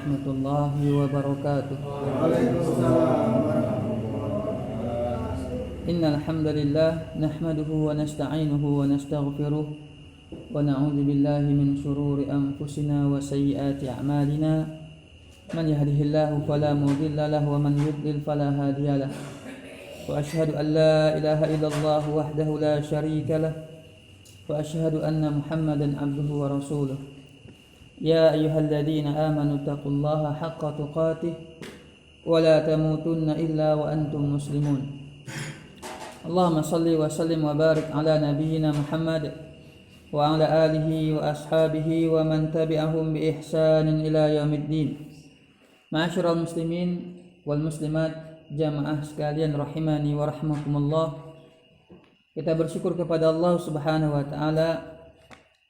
Warahmatullahi wabarakatuh. Innal hamdalillah nahmaduhu wa nasta'inuhu wa nastaghfiruh wa na'udzu billahi min shururi anfusina wa sayyiati a'malina. Man yahdihillahu fala mudilla lahu wa man yudlil fala hadiya lahu. Wa ashhadu an la ilaha illallah wahdahu la syarika lah wa ashhadu anna Muhammadan abduhu wa rasuluh. Ya ayyuhalladzina amanu taqullaha haqqa tuqatih wa la tamutunna illa wa antum muslimun. Allahumma salli wa sallim wa barik ala nabiyyina Muhammad wa ala alihi wa ashabihi wa man tabi'ahum bi ihsanin ila yaumiddin. Ma'asyiral muslimin wal muslimat, jamaah sekalian rahimani wa rahmakumullah. Kita bersyukur kepada Allah Subhanahu wa taala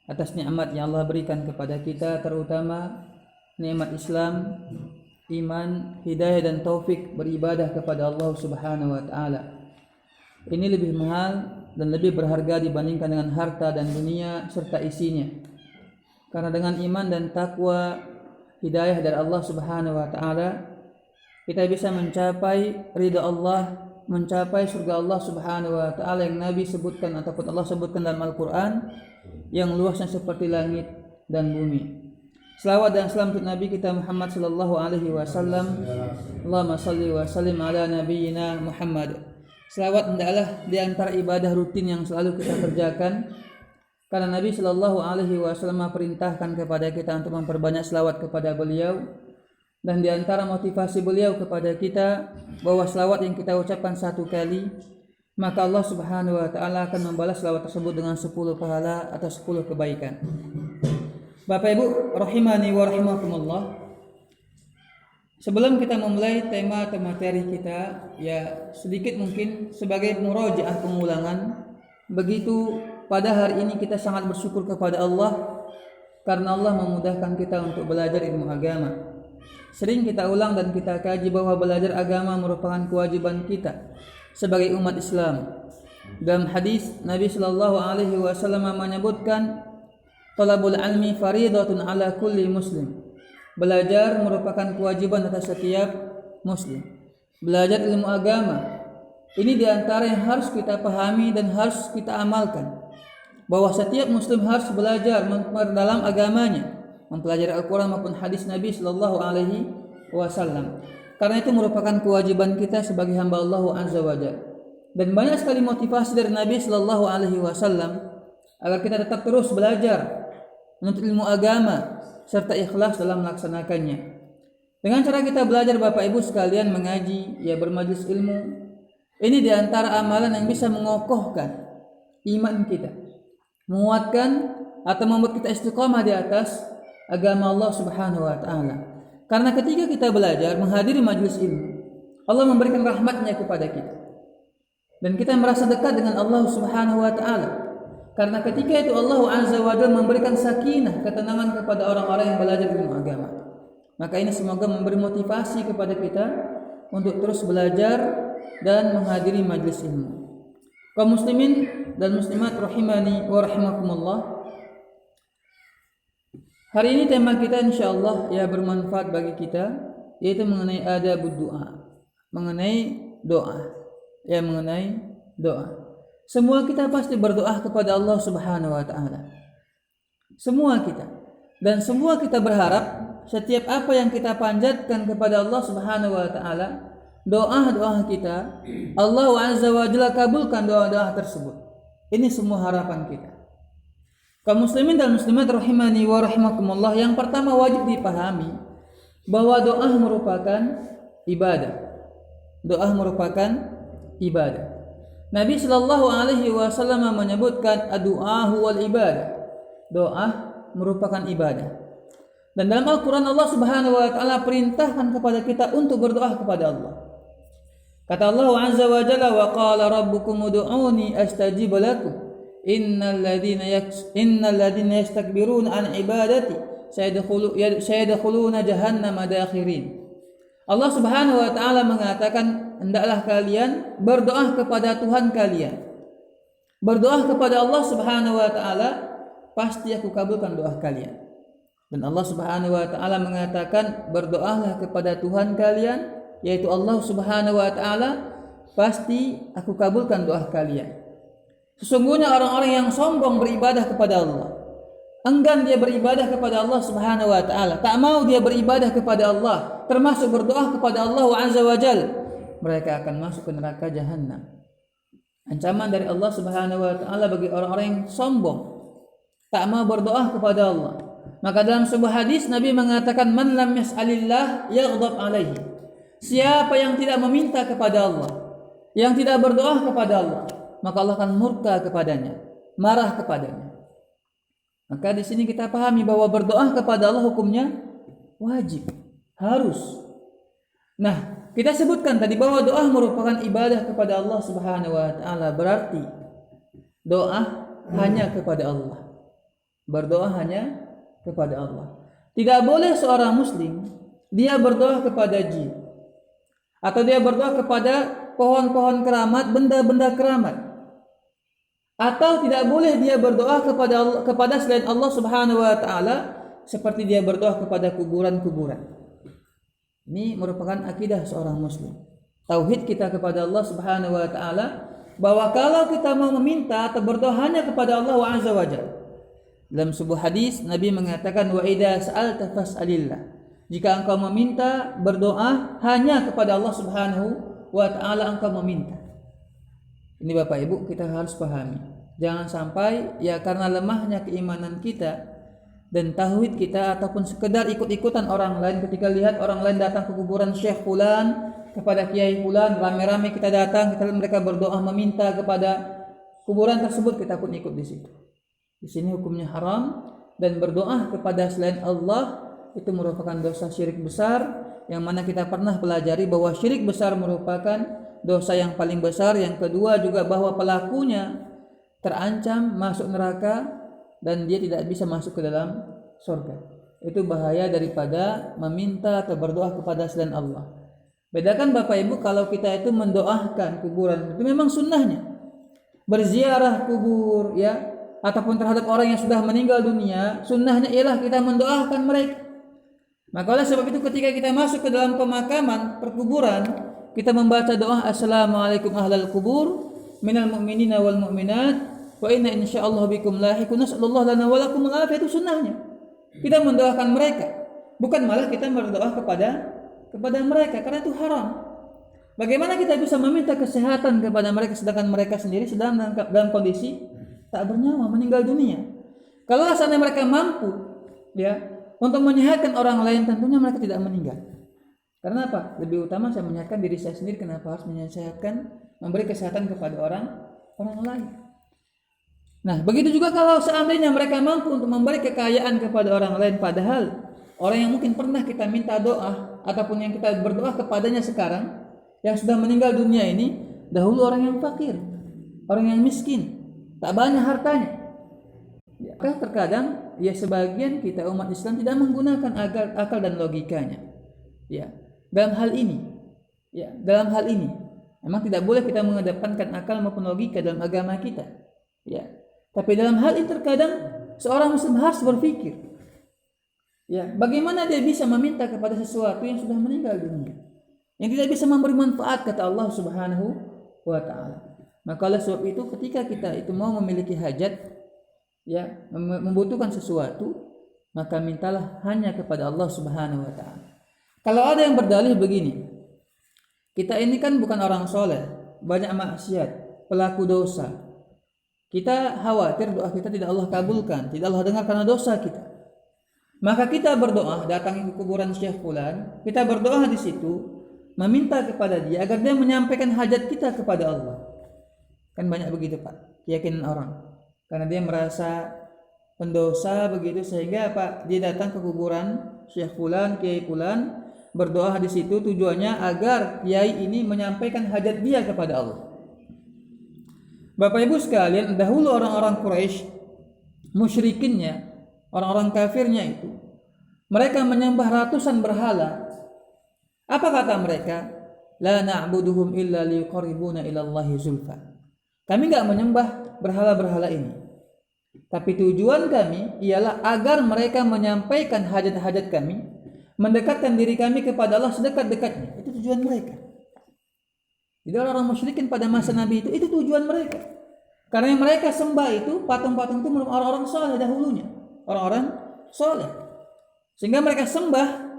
atas nikmat yang Allah berikan kepada kita, terutama nikmat Islam, iman, hidayah dan taufik beribadah kepada Allah Subhanahu wa taala. Ini lebih mahal dan lebih berharga dibandingkan dengan harta dan dunia serta isinya. Karena dengan iman dan takwa, hidayah dari Allah Subhanahu wa taala, kita bisa mencapai ridha Allah, mencapai surga Allah Subhanahu wa taala yang Nabi sebutkan ataupun Allah sebutkan dalam Al-Qur'an, yang luasnya seperti langit dan bumi. Selawat dan salam untuk Nabi kita Muhammad sallallahu alaihi wasallam. Allahumma salli wa sallim ala nabiyyina Muhammad. Selawat hendaklah di antara ibadah rutin yang selalu kita kerjakan, karena Nabi sallallahu alaihi wasallam perintahkan kepada kita untuk memperbanyak selawat kepada beliau, dan di antara motivasi beliau kepada kita bahwa selawat yang kita ucapkan satu kali, maka Allah Subhanahu wa taala akan membalas selawat tersebut dengan 10 pahala atau 10 kebaikan. Bapak Ibu rahimani wa rahimakumullah. Sebelum kita memulai tema atau materi kita, ya sedikit mungkin sebagai murajaah pengulangan. Begitu pada hari ini kita sangat bersyukur kepada Allah karena Allah memudahkan kita untuk belajar ilmu agama. Sering kita ulang dan kita kaji bahwa belajar agama merupakan kewajiban kita sebagai umat Islam. Dalam hadis Nabi sallallahu alaihi wasallam menyebutkan, talabul ilmi fariidatun ala kulli muslim. Belajar merupakan kewajiban atas setiap muslim. Belajar ilmu agama ini di antara yang harus kita pahami dan harus kita amalkan, bahwa setiap muslim harus belajar dalam agamanya, mempelajari Al-Quran maupun hadis Nabi sallallahu alaihi wasallam. Karena itu merupakan kewajiban kita sebagai hamba Allah Azza wa Jalla. Dan banyak sekali motivasi dari Nabi sallallahu alaihi wasallam agar kita tetap terus belajar menuntut ilmu agama serta ikhlas dalam melaksanakannya. Dengan cara kita belajar, Bapak Ibu sekalian, mengaji, ya bermajlis ilmu, ini di antara amalan yang bisa mengokohkan iman kita, menguatkan atau membuat kita istiqamah di atas agama Allah Subhanahu wa taala. Karena ketika kita belajar menghadiri majelis ilmu, Allah memberikan rahmatnya kepada kita, dan kita merasa dekat dengan Allah Subhanahu wa taala. Karena ketika itu Allah Azza wa Jalla memberikan sakinah, ketenangan kepada orang-orang yang belajar ilmu agama. Maka ini semoga memberi motivasi kepada kita untuk terus belajar dan menghadiri majelis ilmu. Kaum muslimin dan muslimat rahimani wa rahimakumullah. Hari ini tema kita insyaallah ya bermanfaat bagi kita, yaitu mengenai adabud doa, mengenai doa. Ya, mengenai doa. Semua kita pasti berdoa kepada Allah Subhanahu wa taala. Semua kita. Dan semua kita berharap setiap apa yang kita panjatkan kepada Allah Subhanahu wa taala, doa-doa kita, Allah Azza wa Jalla kabulkan doa-doa tersebut. Ini semua harapan kita. Kaum muslimin dan muslimat rahimani wa rahimakumullah, yang pertama wajib dipahami bahwa doa merupakan ibadah. Doa merupakan ibadah. Nabi sallallahu alaihi wasallam menyebutkan ad-du'a huwal ibadah. Doa merupakan ibadah. Dan dalam Al-Qur'an Allah Subhanahu wa taala perintahkan kepada kita untuk berdoa kepada Allah. Kata Allah Azza wa Jalla, wa qala rabbukum ud'uni astajib lakum. Innal ladzina yastakbiruna an ibadati sayadkhuluna jahannama dakhirin. Allah Subhanahu wa taala mengatakan, hendaklah kalian berdoa kepada Tuhan kalian. Berdoa kepada Allah Subhanahu wa taala, pasti aku kabulkan doa kalian. Dan Allah Subhanahu wa taala mengatakan, berdoalah kepada Tuhan kalian, yaitu Allah Subhanahu wa taala, pasti aku kabulkan doa kalian. Sesungguhnya orang-orang yang sombong beribadah kepada Allah, enggan dia beribadah kepada Allah Subhanahu wa taala, tak mau dia beribadah kepada Allah, termasuk berdoa kepada Allah Azza wa Jalla, mereka akan masuk ke neraka jahanam. Ancaman dari Allah Subhanahu wa taala bagi orang-orang yang sombong, tak mau berdoa kepada Allah. Maka dalam sebuah hadis Nabi mengatakan, man lam yas'alillah yaghdab alaihi. Siapa yang tidak meminta kepada Allah, yang tidak berdoa kepada Allah, maka Allah akan murka kepadanya, marah kepadanya. Maka di sini kita pahami bahwa berdoa kepada Allah hukumnya wajib, harus. Nah, kita sebutkan tadi bahwa doa merupakan ibadah kepada Allah Subhanahu wa taala, berarti doa hanya kepada Allah. Berdoa hanya kepada Allah. Tidak boleh seorang muslim dia berdoa kepada jin, atau dia berdoa kepada pohon-pohon keramat, benda-benda keramat, atau tidak boleh dia berdoa kepada selain Allah Subhanahu wa taala seperti dia berdoa kepada kuburan-kuburan. Ini merupakan akidah seorang muslim. Tauhid kita kepada Allah Subhanahu wa taala, bahwa kalau kita mau meminta atau berdoa hanya kepada Allah Azza wa Jalla. Dalam sebuah hadis Nabi mengatakan, wa idza sa'alta fas'alillah. Jika engkau meminta, berdoa hanya kepada Allah Subhanahu wa taala engkau meminta. Ini Bapak Ibu kita harus pahami. Jangan sampai ya karena lemahnya keimanan kita dan tauhid kita, ataupun sekedar ikut-ikutan orang lain, ketika lihat orang lain datang ke kuburan Syekh fulan, kepada Kiai fulan, rame-rame kita datang, kita lihat mereka berdoa meminta kepada kuburan tersebut, kita pun ikut di situ. Di sini hukumnya haram, dan berdoa kepada selain Allah itu merupakan dosa syirik besar, yang mana kita pernah pelajari bahwa syirik besar merupakan dosa yang paling besar. Yang kedua juga bahwa pelakunya terancam masuk neraka dan dia tidak bisa masuk ke dalam surga. Itu bahaya daripada meminta atau berdoa kepada selain Allah. Bedakan Bapak Ibu, kalau kita itu mendoakan kuburan, itu memang sunnahnya berziarah kubur ya, ataupun terhadap orang yang sudah meninggal dunia, sunnahnya ialah kita mendoakan mereka. Maka oleh sebab itu ketika kita masuk ke dalam pemakaman, perkuburan, kita membaca doa assalamualaikum ahlal kubur minal mu'minina wal mu'minat wa inna insyaallah bikum lahiqun, nasallallahu lana wa lakum al-afiyah. Itu sunnahnya. Kita mendoakan mereka, bukan malah kita berdoa kepada mereka, karena itu haram. Bagaimana kita bisa meminta kesehatan kepada mereka sedangkan mereka sendiri sedang dalam kondisi tak bernyawa, meninggal dunia? Kalau asalnya mereka mampu ya untuk menyehatkan orang lain, tentunya mereka tidak meninggal. Karena apa? Lebih utama saya menyehatkan diri saya sendiri. Kenapa harus menyehatkan, memberi kesehatan kepada orang lain? Nah, begitu juga kalau seandainya mereka mampu untuk memberi kekayaan kepada orang lain, padahal orang yang mungkin pernah kita minta doa ataupun yang kita berdoa kepadanya sekarang yang sudah meninggal dunia ini, dahulu orang yang fakir, orang yang miskin, tak banyak hartanya. Ya, terkadang ya sebagian kita umat Islam tidak menggunakan akal dan logikanya. Ya, dalam hal ini memang tidak boleh kita mengedepankan akal maupun logika dalam agama kita. Ya, tapi dalam hal ini terkadang seorang muslim harus berpikir, ya, bagaimana dia bisa meminta kepada sesuatu yang sudah meninggal dunia, yang tidak bisa memberi manfaat, kata Allah Subhanahu wa taala. Maka oleh sebab itu ketika kita itu mau memiliki hajat, ya, membutuhkan sesuatu, maka mintalah hanya kepada Allah Subhanahu wa taala. Kalau ada yang berdalih begini, kita ini kan bukan orang soleh, banyak maksiat, pelaku dosa, kita khawatir doa kita tidak Allah kabulkan, tidak Allah dengar karena dosa kita, maka kita berdoa, datangi ke kuburan Syekh fulan, kita berdoa di situ, meminta kepada dia agar dia menyampaikan hajat kita kepada Allah. Kan banyak begitu Pak, keyakinan orang, karena dia merasa pendosa begitu, sehingga Pak dia datang ke kuburan Syekh fulan, Kiai fulan, berdoa di situ tujuannya agar kiai ini menyampaikan hajat dia kepada Allah. Bapak Ibu sekalian, dahulu orang-orang Quraisy, musyrikinnya, orang-orang kafirnya itu, mereka menyembah ratusan berhala. Apa kata mereka? La na'buduhum illa liqarribuna ila Allahi zulfa. Kami enggak menyembah berhala-berhala ini Tapi tujuan kami ialah agar mereka menyampaikan hajat-hajat kami, mendekatkan diri kami kepada Allah sedekat-dekatnya. Itu tujuan mereka. Jadi orang musyrikin pada masa Nabi itu tujuan mereka. Karena yang mereka sembah itu, patung-patung itu orang-orang soleh dahulunya. Orang-orang soleh. Sehingga mereka sembah,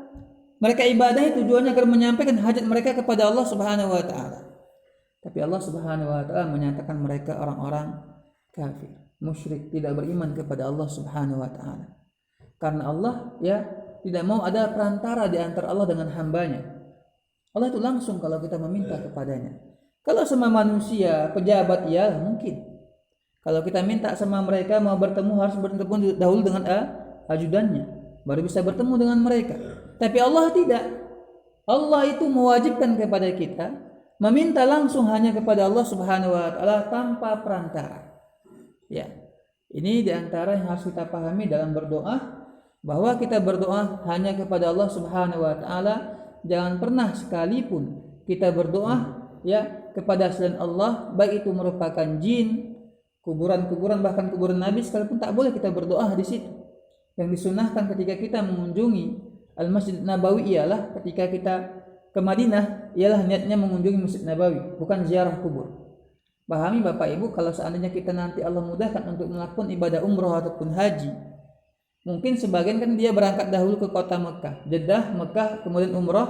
mereka ibadahi tujuannya agar menyampaikan hajat mereka kepada Allah Subhanahu wa taala. Tapi Allah Subhanahu wa taala menyatakan mereka orang-orang kafir, musyrik, tidak beriman kepada Allah Subhanahu wa taala. Karena Allah tidak mau ada perantara di antara Allah dengan hambanya. Allah itu langsung kalau kita meminta kepadanya. Kalau sama manusia, pejabat mungkin. Kalau kita minta sama mereka mau bertemu harus bertemu dahulu dengan ajudannya, baru bisa bertemu dengan mereka. Tapi Allah tidak. Allah itu mewajibkan kepada kita meminta langsung hanya kepada Allah Subhanahu wa taala tanpa perantara. Ya. Ini diantara yang harus kita pahami dalam berdoa, bahwa kita berdoa hanya kepada Allah Subhanahu wa taala. Jangan pernah sekalipun kita berdoa kepada selain Allah, baik itu merupakan jin, kuburan-kuburan, bahkan kuburan Nabi sekalipun tak boleh kita berdoa di situ. Yang disunahkan ketika kita mengunjungi Al-Masjid Nabawi ialah ketika kita ke Madinah ialah niatnya mengunjungi Masjid Nabawi, bukan ziarah kubur. Pahami Bapak Ibu, kalau seandainya kita nanti Allah mudahkan untuk melakukan ibadah umroh ataupun haji, mungkin sebagian kan dia berangkat dahulu ke kota Mekah, Jeddah, Mekah, kemudian umroh,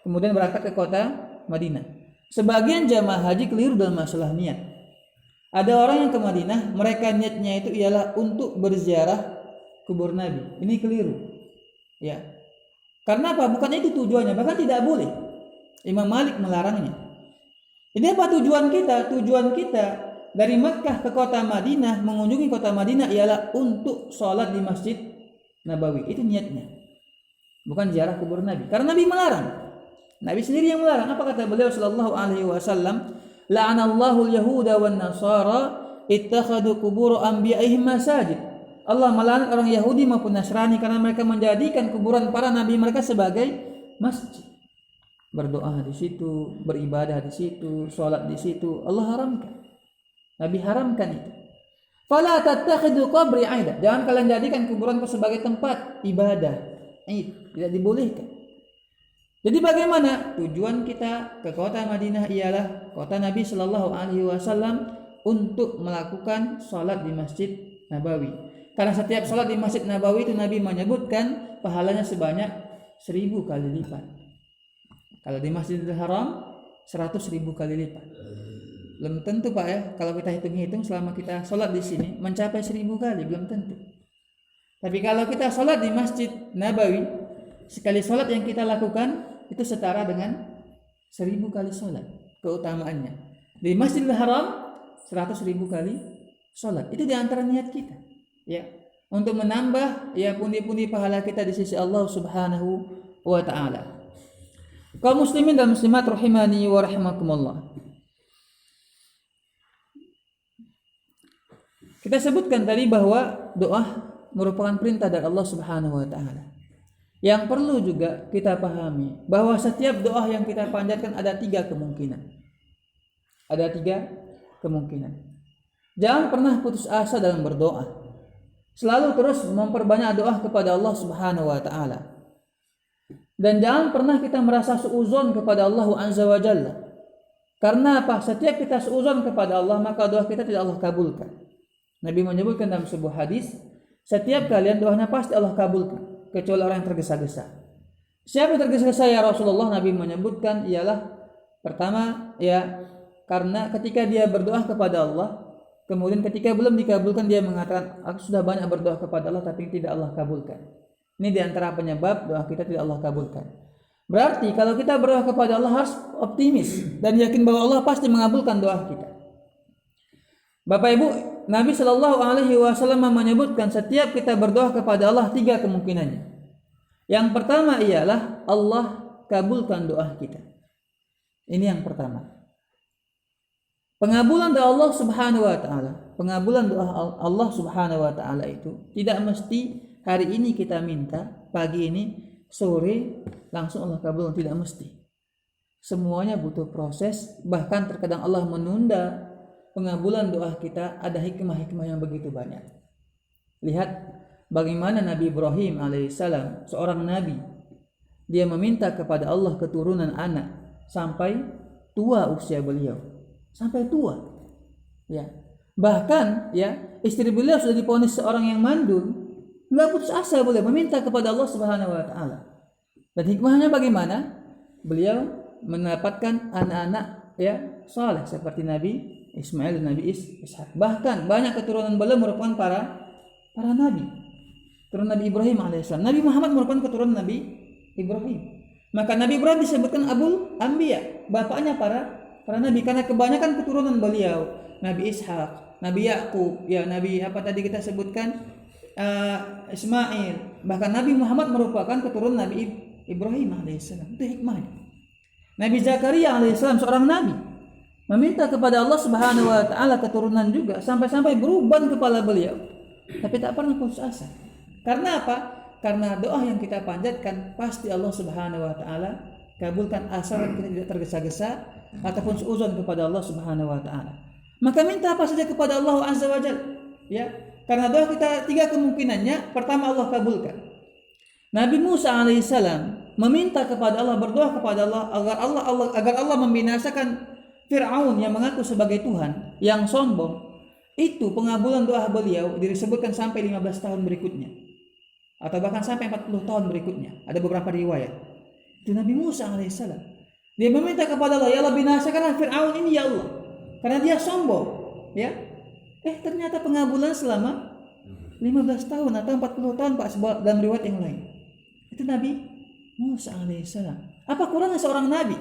kemudian berangkat ke kota Madinah. Sebagian jamaah haji keliru dalam masalah niat. Ada orang yang ke Madinah, mereka niatnya itu ialah untuk berziarah kubur Nabi. Ini keliru. Ya. Karena apa? Bukan itu tujuannya, bahkan tidak boleh. Imam Malik melarangnya. Ini apa tujuan kita? Tujuan kita dari Mekah ke kota Madinah, mengunjungi kota Madinah ialah untuk sholat di Masjid Nabawi. Itu niatnya. Bukan ziarah kubur Nabi. Karena Nabi melarang. Nabi sendiri yang melarang. Apa kata beliau sallallahu alaihi wasallam? La'anallahu al-yahuda wan nasara ittakhadhu qubur anbiya'ihim masajid. Allah melaknat orang Yahudi maupun Nasrani karena mereka menjadikan kuburan para nabi mereka sebagai masjid. Berdoa di situ, beribadah di situ, sholat di situ. Allah haramkan. Nabi haramkan itu. Fala tattakhidhu qabri 'aida. Jangan kalian jadikan kuburanku sebagai tempat ibadah. Tidak dibolehkan. Jadi bagaimana tujuan kita ke kota Madinah ialah kota Nabi Shallallahu Alaihi Wasallam untuk melakukan sholat di Masjid Nabawi. Karena setiap sholat di Masjid Nabawi itu Nabi menyebutkan pahalanya sebanyak 1000 kali lipat. Kalau di Masjidil Haram 100.000 kali lipat. Belum tentu Pak kalau kita hitung-hitung selama kita sholat di sini mencapai 1000 kali, belum tentu. Tapi kalau kita sholat di Masjid Nabawi, sekali sholat yang kita lakukan itu setara dengan 1000 kali sholat keutamaannya. Di Masjidil Haram 100.000 kali sholat. Itu diantara niat kita, untuk menambah pundi-pundi pahala kita di sisi Allah Subhanahu wa taala. Kaum muslimin dan muslimat rahimani wa rahimakumullah. Kita sebutkan tadi bahwa doa merupakan perintah dari Allah Subhanahu wa taala. Yang perlu juga kita pahami bahwa setiap doa yang kita panjatkan ada 3 kemungkinan. Ada 3 kemungkinan. Jangan pernah putus asa dalam berdoa. Selalu terus memperbanyak doa kepada Allah Subhanahu wa taala. Dan jangan pernah kita merasa suudzon kepada Allah Azza wa Jalla. Karena apa? Setiap kita suudzon kepada Allah, maka doa kita tidak Allah kabulkan. Nabi menyebutkan dalam sebuah hadis, setiap kalian doanya pasti Allah kabulkan, kecuali orang yang tergesa-gesa. Siapa yang tergesa-gesa ya Rasulullah? Nabi menyebutkan ialah pertama karena ketika dia berdoa kepada Allah, kemudian ketika belum dikabulkan dia mengatakan aku sudah banyak berdoa kepada Allah tapi tidak Allah kabulkan. Ini diantara penyebab doa kita tidak Allah kabulkan. Berarti kalau kita berdoa kepada Allah harus optimis dan yakin bahwa Allah pasti mengabulkan doa kita. Bapak Ibu, Nabi Shallallahu Alaihi Wasallam menyebutkan setiap kita berdoa kepada Allah 3 kemungkinannya. Yang pertama ialah Allah kabulkan doa kita. Ini yang pertama. Pengabulan doa Allah Subhanahu wa taala, pengabulan doa Allah Subhanahu wa taala itu tidak mesti hari ini kita minta, pagi ini, sore langsung Allah kabulkan, tidak mesti. Semuanya butuh proses, bahkan terkadang Allah menunda pengabulan doa kita, ada hikmah-hikmah yang begitu banyak. Lihat bagaimana Nabi Ibrahim alaihissalam, seorang nabi, dia meminta kepada Allah keturunan anak sampai tua usia beliau, sampai tua. Ya, bahkan ya istri beliau sudah divonis seorang yang mandul, nggak putus asa beliau meminta kepada Allah Subhanahu Wa Taala. Dan hikmahnya bagaimana? Beliau mendapatkan anak-anak ya saleh seperti Nabi Ismail dan Nabi Ishak. Bahkan banyak keturunan beliau merupakan para nabi. Keturunan Nabi Ibrahim alaihissalam. Nabi Muhammad merupakan keturunan Nabi Ibrahim. Maka Nabi Ibrahim disebutkan Abul Anbiya, bapaknya para nabi, karena kebanyakan keturunan beliau, Nabi Ishak, Nabi Yakub, ya Nabi apa tadi kita sebutkan Ismail, bahkan Nabi Muhammad merupakan keturunan Nabi Ibrahim alaihissalam. Itu hikmahnya. Nabi Zakaria alaihissalam seorang nabi meminta kepada Allah Subhanahu Wa Taala keturunan juga, sampai-sampai beruban kepala beliau, tapi tak pernah putus asa. Karena apa? Karena doa yang kita panjatkan pasti Allah Subhanahu Wa Taala kabulkan, asal kita tidak tergesa-gesa ataupun seuzon kepada Allah Subhanahu Wa Taala. Maka minta apa saja kepada Allah Azza wa Jalla, ya. Karena doa kita 3 kemungkinannya. Pertama, Allah kabulkan. Nabi Musa alaihissalam meminta kepada Allah, berdoa kepada Allah agar Allah membinasakan Fir'aun yang mengaku sebagai Tuhan, yang sombong. Itu pengabulan doa beliau disebutkan sampai 15 tahun berikutnya, atau bahkan sampai 40 tahun berikutnya. Ada beberapa riwayat. Itu Nabi Musa alaihissalam. Dia meminta kepada Allah, ya Allah binasakanlah Fir'aun ini ya Allah, karena dia sombong. Ya, ternyata pengabulan selama 15 tahun atau 40 tahun Pak, dalam riwayat yang lain. Itu Nabi Musa alaihissalam. Apa kurangnya seorang nabi?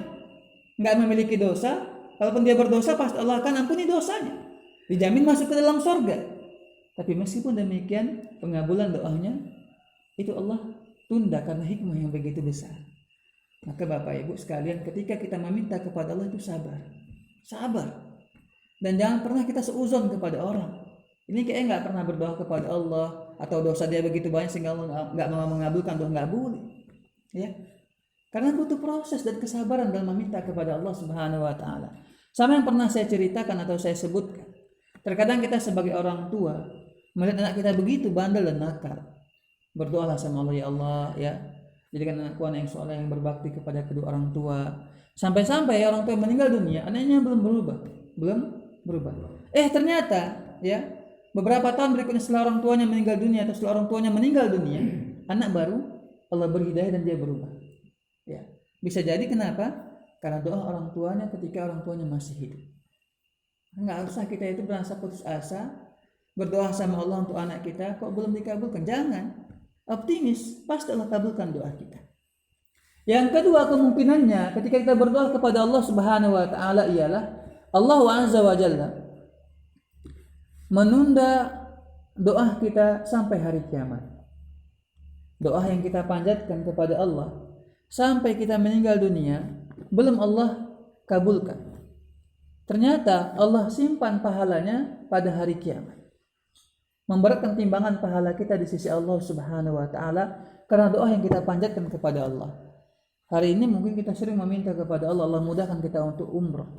Nggak memiliki dosa. Kalaupun dia berdosa, pasti Allah akan ampuni dosanya. Dijamin masuk ke dalam surga. Tapi meskipun demikian, pengabulan doanya itu Allah tunda karena hikmah yang begitu besar. Maka Bapak Ibu sekalian, ketika kita meminta kepada Allah itu sabar. Dan jangan pernah kita seuzon kepada orang. Ini kayaknya nggak pernah berdoa kepada Allah, atau dosa dia begitu banyak sehingga Allah nggak mau mengabulkan doa, nggak boleh. Ya, karena butuh proses dan kesabaran dalam meminta kepada Allah Subhanahu Wa Taala. Sama yang pernah saya ceritakan atau saya sebutkan. Terkadang kita sebagai orang tua melihat anak kita begitu bandel dan nakal, berdoalah sama Allah, ya Allah, ya jadikan anakku anak yang soleh, yang berbakti kepada kedua orang tua. Sampai-sampai orang tua meninggal dunia, anaknya belum berubah. Ternyata ya beberapa tahun berikutnya setelah orang tuanya meninggal dunia, atau setelah orang tuanya meninggal dunia, anak baru Allah beri hidayah dan dia berubah. Ya, bisa jadi kenapa? Karena doa orang tuanya ketika orang tuanya masih hidup. Enggak usah kita itu merasa putus asa, berdoa sama Allah untuk anak kita kok belum dikabulkan. Jangan, optimis, pasti Allah kabulkan doa kita. Yang kedua kemungkinannya ketika kita berdoa kepada Allah Subhanahu Wa Taala ialah Allah Azza wa Jalla menunda doa kita sampai hari kiamat. Doa yang kita panjatkan kepada Allah sampai kita meninggal dunia belum Allah kabulkan. Ternyata Allah simpan pahalanya pada hari kiamat. Memberatkan timbangan pahala kita di sisi Allah Subhanahu Wa Taala karena doa yang kita panjatkan kepada Allah. Hari ini mungkin kita sering meminta kepada Allah, Allah mudahkan kita untuk umrah,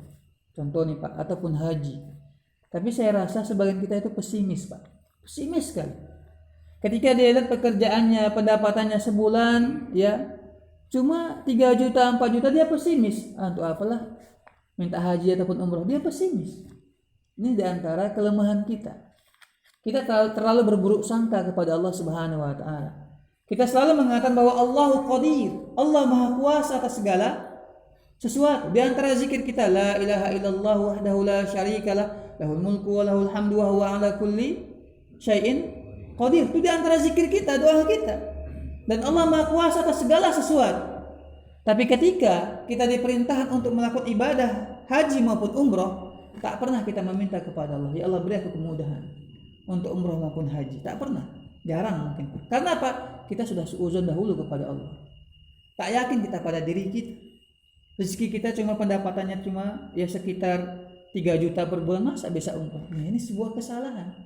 contoh nih Pak, ataupun haji. Tapi saya rasa sebagian kita itu pesimis Pak, pesimis sekali. Ketika dia lihat pekerjaannya, pendapatannya sebulan, ya cuma 3 juta, 4 juta, dia pesimis. Untuk apalah minta haji ataupun umrah, dia pesimis. Ini diantara kelemahan kita. Kita terlalu berburuk sangka kepada Allah Subhanahu Wa Taala. Kita selalu mengatakan bahwa Allahu Qadir, Allah Maha Kuasa atas segala sesuatu. Di antara zikir kita, la ilaha illallah wahdahu la syarikalah, lahul mulku wa lahul hamdu wa huwa ala kulli syai'in qadir. Itu di antara zikir kita, doa kita. Dan Allah Maha Kuasa atas segala sesuatu. Tapi ketika kita diperintahkan untuk melakukan ibadah haji maupun umrah, tak pernah kita meminta kepada Allah, ya Allah beri aku kemudahan untuk umrah maupun haji. Tak pernah. Jarang mungkin. Karena apa? Kita sudah suuzon dahulu kepada Allah. Tak yakin kita pada diri kita. Rezeki kita cuma pendapatannya cuma ya sekitar 3 juta per bulan, masa bisa umrah? Nah, ini sebuah kesalahan.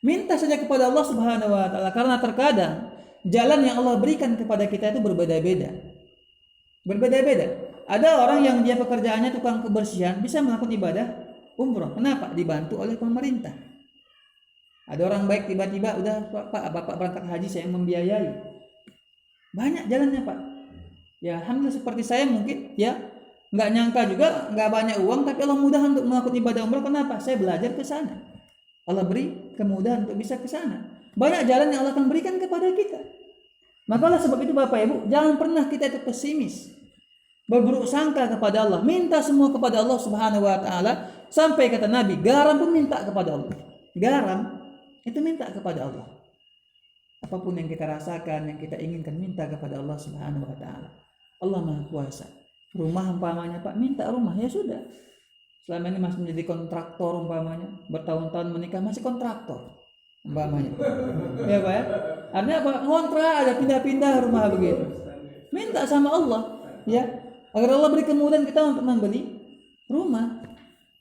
Minta saja kepada Allah Subhanahu Wa Taala, karena terkadang jalan yang Allah berikan kepada kita itu berbeda-beda. Ada orang yang dia pekerjaannya tukang kebersihan bisa melakukan ibadah umrah. Kenapa? Dibantu oleh pemerintah. Ada orang baik tiba-tiba udah Pak, Bapak berangkat haji saya yang membiayai. Banyak jalannya Pak. Ya alhamdulillah seperti saya mungkin ya nggak nyangka juga nggak banyak uang tapi Allah mudah untuk melakukan ibadah umrah. Kenapa? Saya belajar ke sana. Allah beri kemudahan untuk bisa ke sana. Banyak jalan yang Allah akan berikan kepada kita. Maka oleh sebab itu Bapak Ibu jangan pernah kita itu pesimis. Berburuk sangka kepada Allah. Minta semua kepada Allah Subhanahu wa taala sampai kata Nabi garam pun minta kepada Allah. Garam itu minta kepada Allah. Apapun yang kita rasakan, yang kita inginkan, minta kepada Allah Subhanahu wa taala. Allah Maha Kuasa. Rumah umpamanya Pak, minta rumah, ya sudah. Selama ini masih menjadi kontraktor umpamanya, bertahun-tahun menikah masih kontraktor umpamanya. Ya Pak ya. Artinya apa? Ngontrak aja pindah-pindah rumah begitu. Minta sama Allah, ya. Agar Allah beri kemudahan kita untuk membeli rumah.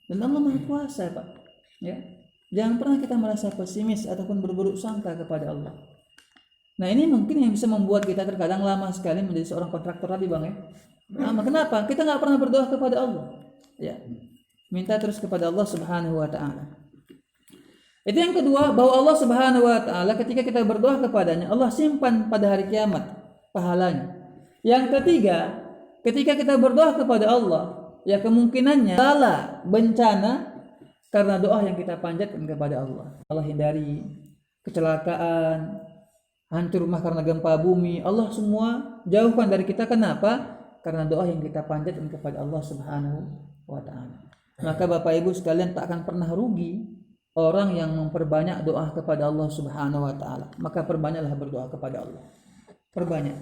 Dan Allah Maha Kuasa Pak. Ya. Jangan pernah kita merasa pesimis ataupun berburuk sangka kepada Allah. Nah ini mungkin yang bisa membuat kita terkadang lama sekali menjadi seorang kontraktor tadi Bang ya. Nah, kenapa? Kita nggak pernah berdoa kepada Allah. Ya, minta terus kepada Allah Subhanahu Wa Taala. Itu yang kedua, bahwa Allah Subhanahu Wa Taala ketika kita berdoa kepadanya, Allah simpan pada hari kiamat pahalanya. Yang ketiga, ketika kita berdoa kepada Allah, ya kemungkinannya bala, bencana karena doa yang kita panjatkan kepada Allah. Allah hindari kecelakaan, hancur rumah karena gempa bumi. Allah semua jauhkan dari kita. Kenapa? Karena doa yang kita panjatkan kepada Allah Subhanahu wa taala. Maka Bapak Ibu sekalian tak akan pernah rugi orang yang memperbanyak doa kepada Allah Subhanahu wa taala. Maka perbanyaklah berdoa kepada Allah. Perbanyak.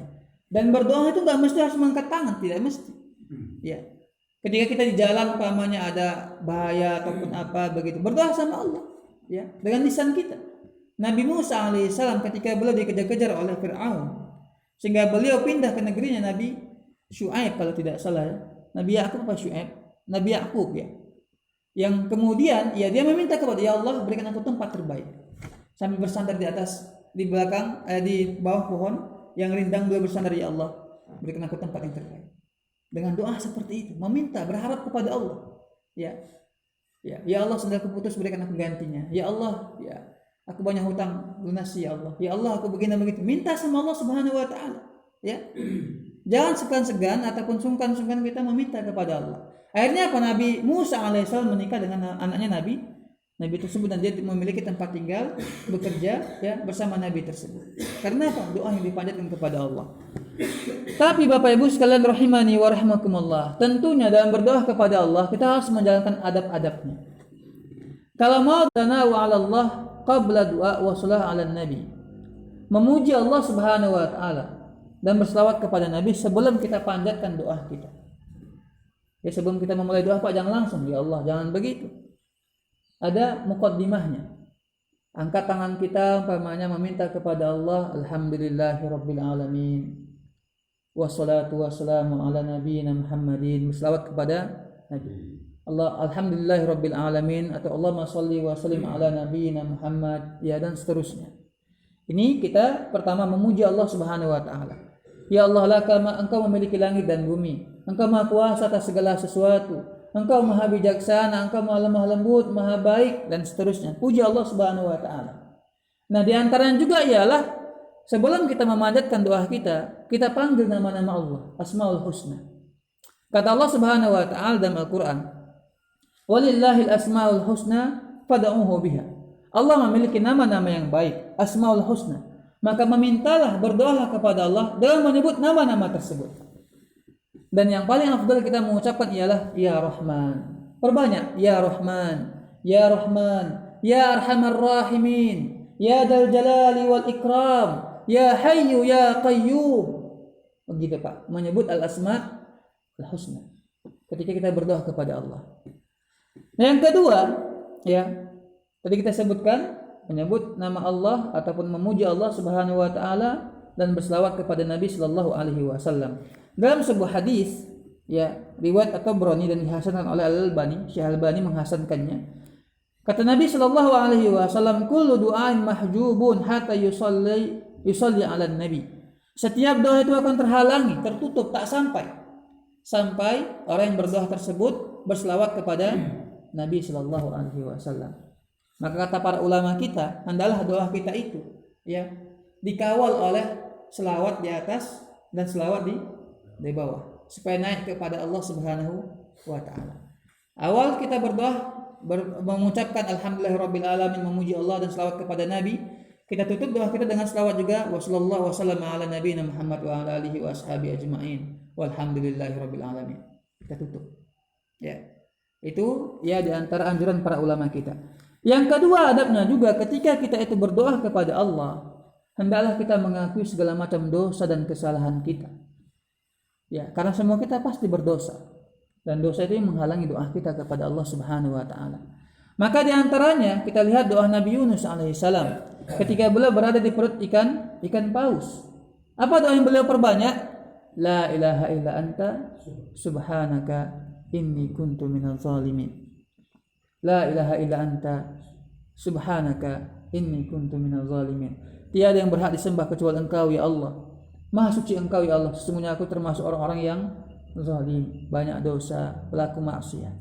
Dan berdoa itu enggak mesti harus mengangkat tangan, tidak mesti. Ya. Ketika kita di jalan umpamanya ada bahaya ataupun apa begitu, berdoa sama Allah, ya, dengan lisan kita. Nabi Musa alaihissalam ketika beliau dikejar-kejar oleh Fir'aun, sehingga beliau pindah ke negerinya Nabi Syuaib kalau tidak salah, Nabi Yakub apa Syuaib? Nabi Yakub ya. Yang kemudian ya dia meminta kepada ya Allah berikan aku tempat terbaik. Sambil bersandar di atas di belakang di bawah pohon yang rindang beliau bersandar ya Allah berikan aku tempat yang terbaik. Dengan doa seperti itu, meminta, berharap kepada Allah. Ya. Ya Allah sudah aku putus berikan aku gantinya. Ya Allah, ya aku banyak hutang lunasi ya Allah. Ya Allah aku begini begitu. Minta sama Allah Subhanahu wa taala. Ya. Jangan segan-segan ataupun sungkan-sungkan kita meminta kepada Allah. Akhirnya apa? Nabi Musa alaihissalam menikah dengan anaknya Nabi tersebut dan dia memiliki tempat tinggal, bekerja ya bersama Nabi tersebut. Karena apa? Doa yang dipanjatkan kepada Allah. Tapi Bapak Ibu sekalian rahimani wa rahmakumullah, tentunya dalam berdoa kepada Allah kita harus menjalankan adab-adabnya. Kalau mau tanawu 'ala Allah qabla du'a wa shalah 'ala nabi. Memuji Allah Subhanahu wa taala dan berselawat kepada Nabi sebelum kita panjatkan doa kita. Ya sebelum kita memulai doa Pak jangan langsung ya Allah, jangan begitu. Ada muqaddimahnya. Angkat tangan kita umpamanya meminta kepada Allah, alhamdulillahirabbil alamin. Wassalatu wassalamu ala nabiyyina Muhammadin. Berselawat kepada Nabi. Allah alhamdulillahirabbil alamin atau Allahumma shalli wa sallim ala nabiyyina Muhammad ya dan seterusnya. Ini kita pertama memuji Allah Subhanahu wa taala. Ya Allah lakama engkau memiliki langit dan bumi. Engkau maha kuasa atas segala sesuatu. Engkau maha bijaksana, engkau maha lemah lembut, maha baik dan seterusnya. Puji Allah Subhanahu wa taala. Nah, di antaranya juga ialah sebelum kita memanjatkan doa kita panggil nama-nama Allah, Asmaul Husna. Kata Allah Subhanahu wa taala dalam Al-Qur'an, "Walillahil asmaul husna fad'uhu biha." Allah memiliki nama-nama yang baik, Asmaul Husna. Maka memintalah, berdoalah kepada Allah dengan menyebut nama-nama tersebut. Dan yang paling afdal kita mengucapkan ialah Ya Rahman. Perbanyak Ya Rahman, Ya Rahman, Ya Arhamar Rahimin, Ya Dzal Jalali wal Ikram, Ya Hayyu Ya Qayyum. Begitu Pak, menyebut al-asma al-husna ketika kita berdoa kepada Allah. Nah, yang kedua, ya, tadi kita sebutkan menyebut nama Allah ataupun memuji Allah Subhanahu wa taala dan berselawat kepada Nabi sallallahu alaihi wasallam. Dalam sebuah hadis, ya, riwayat At-Tabrani dan dihasankan oleh Al-Albani, Syekh Al-Albani menghasankannya. Kata Nabi sallallahu alaihi wasallam, "Kullu du'ain mahjubun hatta yusalli 'alan nabi." Setiap doa itu akan terhalangi, tertutup, tak sampai orang yang berdoa tersebut berselawat kepada Nabi sallallahu alaihi wasallam. Maka kata para ulama kita, hendaklah doa kita itu ya dikawal oleh selawat di atas dan selawat di bawah supaya naik kepada Allah Subhanahu wa taala. Awal kita berdoa mengucapkan alhamdulillahirabbil alamin, memuji Allah dan selawat kepada Nabi. Kita tutup doa kita dengan selawat juga wasallallahu wasallam ala nabiyina Muhammad wa ala alihi wa ashabi ajmain walhamdulillahirabbil alamin. Kita tutup. Ya. Itu ya di antara anjuran para ulama kita. Yang kedua adabnya juga ketika kita itu berdoa kepada Allah, hendaklah kita mengakui segala macam dosa dan kesalahan kita. Ya, karena semua kita pasti berdosa. Dan dosa itu menghalangi doa kita kepada Allah Subhanahu wa taala. Maka di antaranya kita lihat doa Nabi Yunus alaihissalam ketika beliau berada di perut ikan paus. Apa doa yang beliau perbanyak? La ilaha illa anta subhanaka inni kuntu minadz zalimin. La ilaha illa anta subhanaka inni kuntu minadz zalimin. Tiada yang berhak disembah kecuali Engkau ya Allah. Maha suci Engkau ya Allah. Sesungguhnya aku termasuk orang-orang yang zalim, banyak dosa, pelaku maksiat.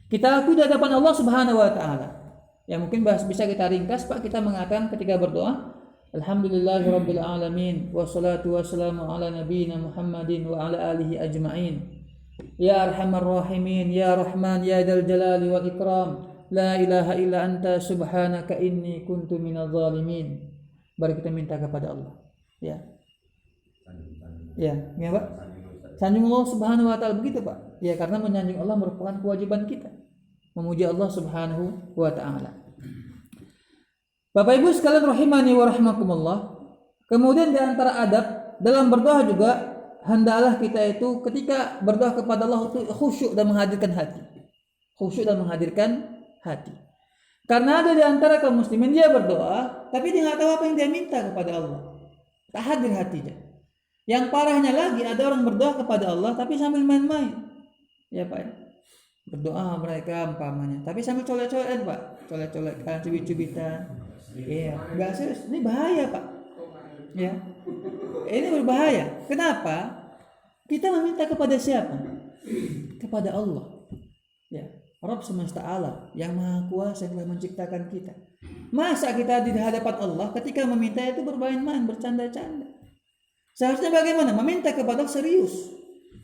Kita akui di hadapan Allah Subhanahu wa taala. Ya mungkin bisa kita ringkas Pak, kita mengatakan ketika berdoa, alhamdulillahirabbil alamin wassalatu wassalamu ala nabiyyina Muhammadin wa ala alihi ajmain. Ya arhamar rahimin, ya rahman, ya dzal jalali wal ikram. La ilaha illa anta subhanaka inni kuntu minadz zalimin. Baru kita minta kepada Allah. Ya. Ya, ya Pak. Sanjung Allah Subhanahu wa taala begitu Pak. Ya, karena menyanjung Allah merupakan kewajiban kita. Memuji Allah Subhanahu wa taala. Bapak Ibu sekalian rahimani wa rahmakumullah. Kemudian di antara adab dalam berdoa juga hendaklah kita itu ketika berdoa kepada Allah itu khusyuk dan menghadirkan hati. Khusyuk dan menghadirkan hati. Karena ada di antara kaum muslimin dia berdoa tapi dia enggak tahu apa yang dia minta kepada Allah. Tak hadir hatinya. Yang parahnya lagi ada orang berdoa kepada Allah tapi sambil main-main. Ya Pak. Berdoa mereka umpamanya tapi sambil colek-colekan Pak. Colek-colekan, cubit-cubitan. Iya, enggak serius. Ini bahaya Pak. Ya. Ini berbahaya. Kenapa? Kita meminta kepada siapa? Kepada Allah. Ya, Rabb semesta alam yang maha kuasa yang telah menciptakan kita. Masa kita di hadapan Allah ketika meminta itu bermain-main, bercanda-canda? Seharusnya bagaimana? Meminta kepada Allah serius.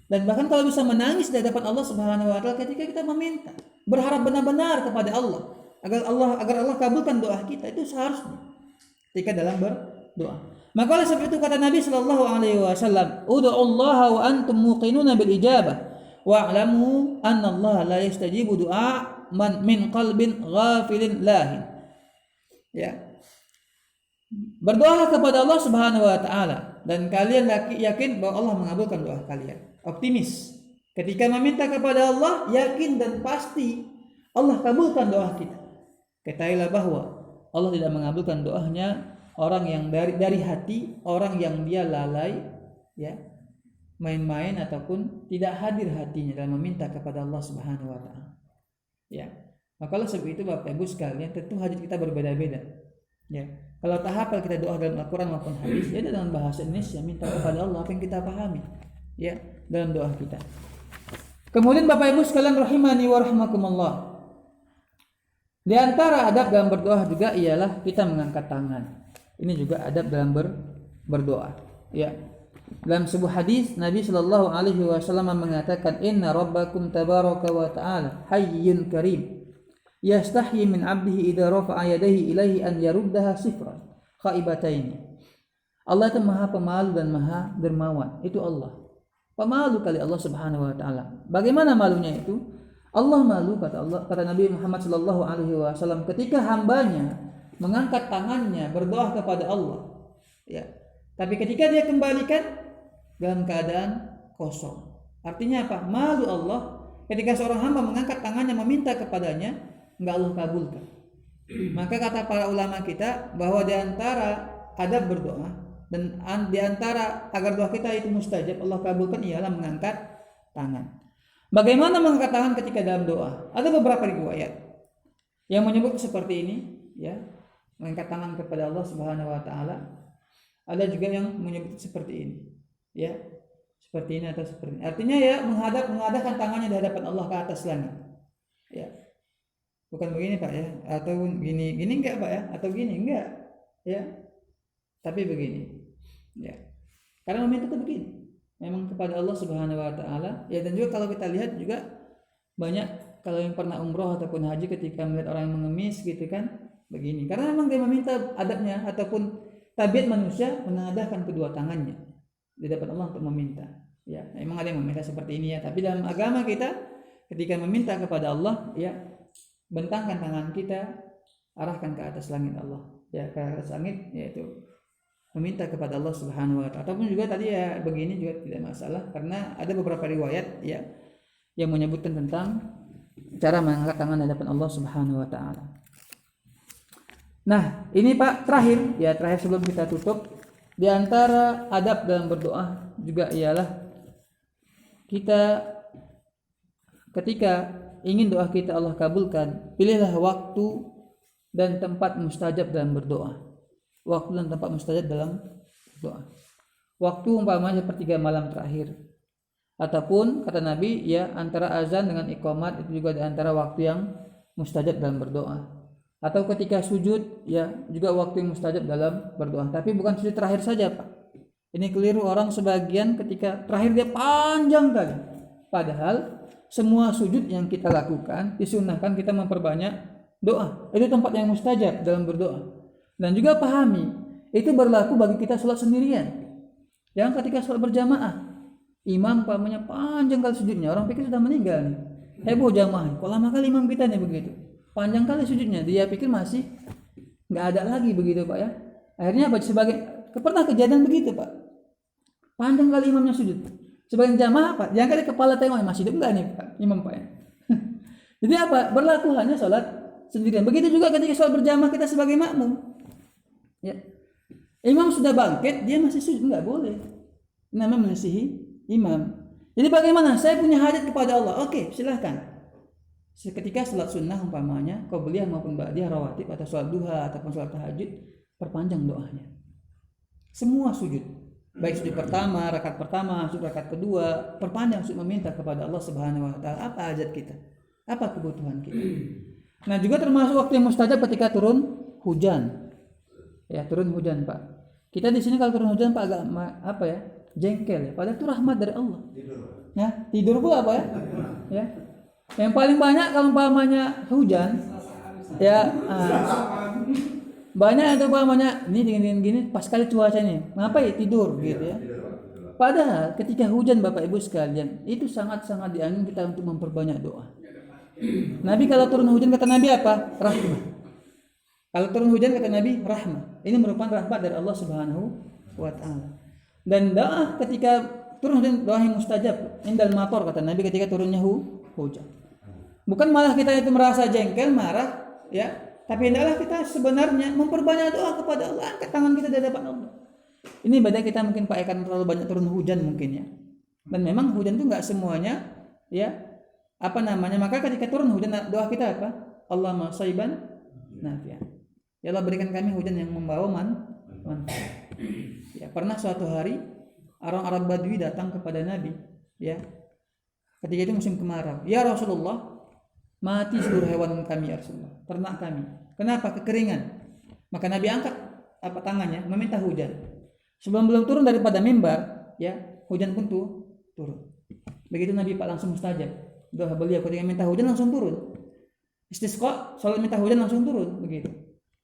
Dan bahkan kalau bisa menangis di hadapan Allah Subhanahu wa taala ketika kita meminta, berharap benar-benar kepada Allah agar Allah kabulkan doa kita, itu seharusnya ketika dalam berdoa. Maka oleh sebab itu kata Nabi sallallahu alaihi wasallam, "Ud'ullaha wa antum muqinuna bil ijabah wa'lamu anna Allah la yastajibu du'a man min qalbin ghafilin lahin." Ya. Berdoalah kepada Allah Subhanahu wa taala dan kalian yakin bahwa Allah mengabulkan doa kalian. Optimis. Ketika meminta kepada Allah, yakin dan pasti Allah kabulkan doa kita. Ketahuilah bahwa Allah tidak mengabulkan doanya orang yang dari hati, orang yang dia lalai, ya, main-main ataupun tidak hadir hatinya dalam meminta kepada Allah Subhanahu wa taala. Ya. Maka oleh sebab itu Bapak Ibu sekalian, tentu hajat kita berbeda-beda. Ya. Kalau tak hafal kita doa dalam Al-Qur'an maupun hadis, ya dalam bahasa Indonesia minta kepada Allah apa yang kita pahami. Ya, dalam doa kita. Kemudian Bapak Ibu sekalian rahimani wa rahmakumullah. Di antara adab dalam berdoa juga ialah kita mengangkat tangan. Ini juga adab dalam berdoa. Ya. Dalam sebuah hadis Nabi sallallahu alaihi wasallam mengatakan inna rabbakum tabaraka wa ta'ala hayyun karim yastahyi min 'abdihi idza rafa'a yadayhi ilaihi an yaruddaha sifran khaibataini. Allah itu Maha Pemalu dan Maha Dermawan. Itu Allah. Pemalu kali Allah Subhanahu wa taala. Bagaimana malunya itu? Allah malu kata Nabi Muhammad sallallahu alaihi wasallam ketika hambanya mengangkat tangannya berdoa kepada Allah. Ya. Tapi ketika dia kembalikan dalam keadaan kosong. Artinya apa? Malu Allah ketika seorang hamba mengangkat tangannya meminta kepadanya, enggak Allah kabulkan. Maka kata para ulama kita bahwa di antara adab berdoa dan di antara agar doa kita itu mustajab Allah kabulkan ialah mengangkat tangan. Bagaimana mengangkat tangan ketika dalam doa? Ada beberapa riwayat yang menyebut seperti ini, ya. Mengangkat tangan kepada Allah Subhanahu wa taala. Ada juga yang menyebut seperti ini. Ya. Seperti ini atau seperti ini. Artinya ya menghadapkan tangannya di hadapan Allah ke atas langit. Ya. bukan begini Pak ya, atau gini enggak Pak ya, atau gini enggak ya, tapi begini ya. Karena meminta itu begini, memang kepada Allah Subhanahu wa taala ya. Dan juga kalau kita lihat juga banyak kalau yang pernah umroh ataupun haji ketika melihat orang yang mengemis gitu kan begini, karena memang dia meminta adabnya ataupun tabiat manusia menadahkan kedua tangannya di depan Allah untuk meminta ya. Memang ada yang meminta seperti ini ya, tapi dalam agama kita ketika meminta kepada Allah ya, bentangkan tangan kita, arahkan ke atas langit Allah ya, ke atas langit, yaitu meminta kepada Allah Subhanahu wa taala. Ataupun juga tadi ya begini juga tidak masalah, karena ada beberapa riwayat ya yang menyebutkan tentang cara mengangkat tangan di hadapan Allah Subhanahu wa taala. Nah, ini Pak terakhir sebelum kita tutup, di antara adab dalam berdoa juga ialah kita ketika ingin doa kita Allah kabulkan, pilihlah waktu dan tempat mustajab dalam berdoa. Waktu dan tempat mustajab dalam doa. Waktu umpamanya sepertiga malam terakhir, ataupun kata Nabi ya antara azan dengan iqamat itu juga di antara waktu yang mustajab dalam berdoa. Atau ketika sujud ya juga waktu yang mustajab dalam berdoa. Tapi bukan sujud terakhir saja Pak. Ini keliru orang sebagian, ketika terakhir dia panjang kali. Padahal semua sujud yang kita lakukan disunahkan kita memperbanyak doa. Itu tempat yang mustajab dalam berdoa. Dan juga pahami, itu berlaku bagi kita sholat sendirian. Yang ketika sholat berjamaah, imam pamannya panjang kali sujudnya, orang pikir sudah meninggal nih. Heboh jamaah, kok lama kali imam kita nih begitu, panjang kali sujudnya, dia pikir masih nggak ada lagi begitu Pak ya. Akhirnya sebagai pernah kejadian begitu Pak, panjang kali imamnya sujud. Sebagian jamaah Pak, yang kali kepala tengok masih hidup nggak nih Pak imam Pak ya. Jadi apa? Berlaku hanya sholat sendirian. Begitu juga ketika sholat berjamaah kita sebagai makmum. Ya. Imam sudah bangkit, dia masih sujud, enggak boleh. Namanya menyisihi imam. Jadi bagaimana? Saya punya hajat kepada Allah. Oke, silahkan. Ketika sholat sunnah umpamanya, qabliyah maupun ba'diyah rawatib atau sholat duha ataupun sholat tahajud, perpanjang doanya. Semua sujud, baik sujud pertama, rakaat pertama, sujud rakaat kedua, perpanjang sujud meminta kepada Allah Subhanahu wa taala apa hajat kita, apa kebutuhan kita. Nah, juga termasuk waktu yang mustajab ketika turun hujan. Ya, turun hujan Pak. Kita di sini kalau turun hujan Pak agak apa ya? Jengkel ya. Padahal itu rahmat dari Allah. Ya, tidur pula Pak ya. Ya. Yang paling banyak kalau umpamanya hujan ya banyak itu umpamanya ini dingin gini pas kali cuacanya. Ngapain tidur gitu ya. Padahal ketika hujan Bapak Ibu sekalian, itu sangat-sangat dianjurkan kita untuk memperbanyak doa. Nabi kalau turun hujan kata Nabi apa? Rahmat. Kalau turun hujan kata Nabi rahmah. Ini merupakan rahmat dari Allah Subhanahu wa taala. Dan doa ketika turun hujan doa yang mustajab indal matar kata Nabi ketika turunnya hujan. Bukan malah kita itu merasa jengkel, marah ya, tapi hendaklah kita sebenarnya memperbanyak doa kepada Allah, angkat tangan kita di hadapan Allah. Ini beda kita mungkin Pak akan terlalu banyak turun hujan mungkin ya. Dan memang hujan itu enggak semuanya ya apa namanya, maka ketika turun hujan doa kita apa? Allahumma shayban nafi'an. Ya Allah berikan kami hujan yang membawa manfaat. Ya, pernah suatu hari orang Arab Badui datang kepada Nabi, ya. Ketika itu musim kemarau. Ya Rasulullah, mati seluruh hewan kami ya Rasulullah, ternak kami. Kenapa? Kekeringan. Maka Nabi angkat tangannya meminta hujan. Sebelum belum turun daripada mimbar, ya, hujan pun turun. Begitu Nabi Pak langsung mustajab. Doa beliau ketika minta hujan langsung turun. Istisqa, salat minta hujan langsung turun, begitu.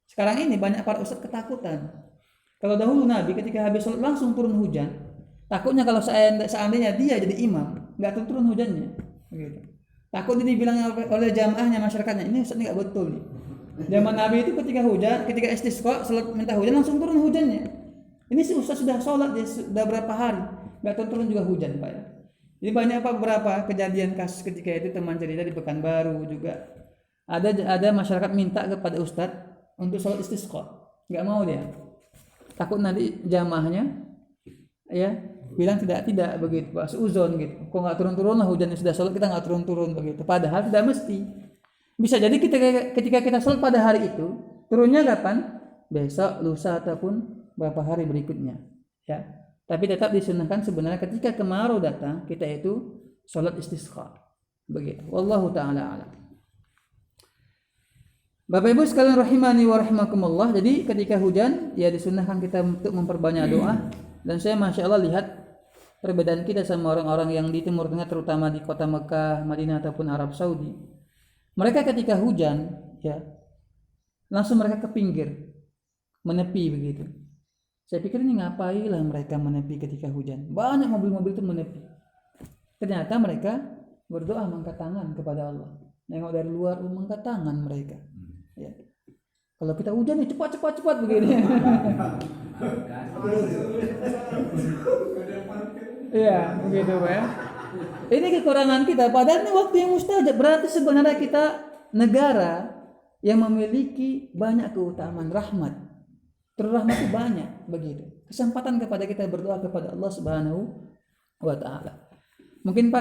Sekarang ini banyak para ustadz ketakutan. Kalau dahulu Nabi ketika habis sholat langsung turun hujan, takutnya kalau seandainya dia jadi imam, nggak turun hujannya, begitu. Takut ini dibilang oleh jamaahnya, masyarakatnya, ini ustadz nggak betul nih. Zaman Nabi itu ketika hujan, ketika istisqa, sholat minta hujan langsung turun hujannya. Ini si ustadz sudah sholat, dia sudah berapa hari, nggak turun juga hujan Pak ya. Jadi banyak beberapa kejadian kasus ketika itu, teman cerita di Pekanbaru juga ada masyarakat minta kepada ustadz untuk sholat istisqa, nggak mau dia, takut nanti jamaahnya ya bilang tidak begitu Pak, seuzon gitu, kok nggak turun lah hujannya, sudah sholat kita nggak turun begitu. Padahal tidak mesti, bisa jadi ketika kita sholat pada hari itu turunnya kapan, besok, lusa ataupun beberapa hari berikutnya ya. Tapi tetap disunahkan sebenarnya ketika kemarau datang kita itu sholat istisqa begitu. Wallahu taala alam. Bapak Ibu sekalian rahimani wa rahimakumullah. Jadi ketika hujan ya disunahkan kita untuk memperbanyak doa. Dan saya Masya Allah lihat perbedaan kita sama orang-orang yang di Timur Tengah, terutama di kota Mekah, Madinah ataupun Arab Saudi. Mereka ketika hujan ya langsung mereka ke pinggir, menepi begitu. Saya pikir ini ngapailah mereka menepi ketika hujan. Banyak mobil-mobil itu menepi. Ternyata mereka berdoa mengangkat tangan kepada Allah. Nengok dari luar mengangkat tangan mereka. Ya. Kalau kita hujan nih cepat begini. Iya, begitu Pak ya. Ini kekurangan kita. Padahal ini waktu yang mustajab. Berarti sebenarnya kita negara yang memiliki banyak keutamaan rahmat. Rahmat itu banyak begitu. Kesempatan kepada kita berdoa kepada Allah Subhanahu wa taala. Mungkin Pak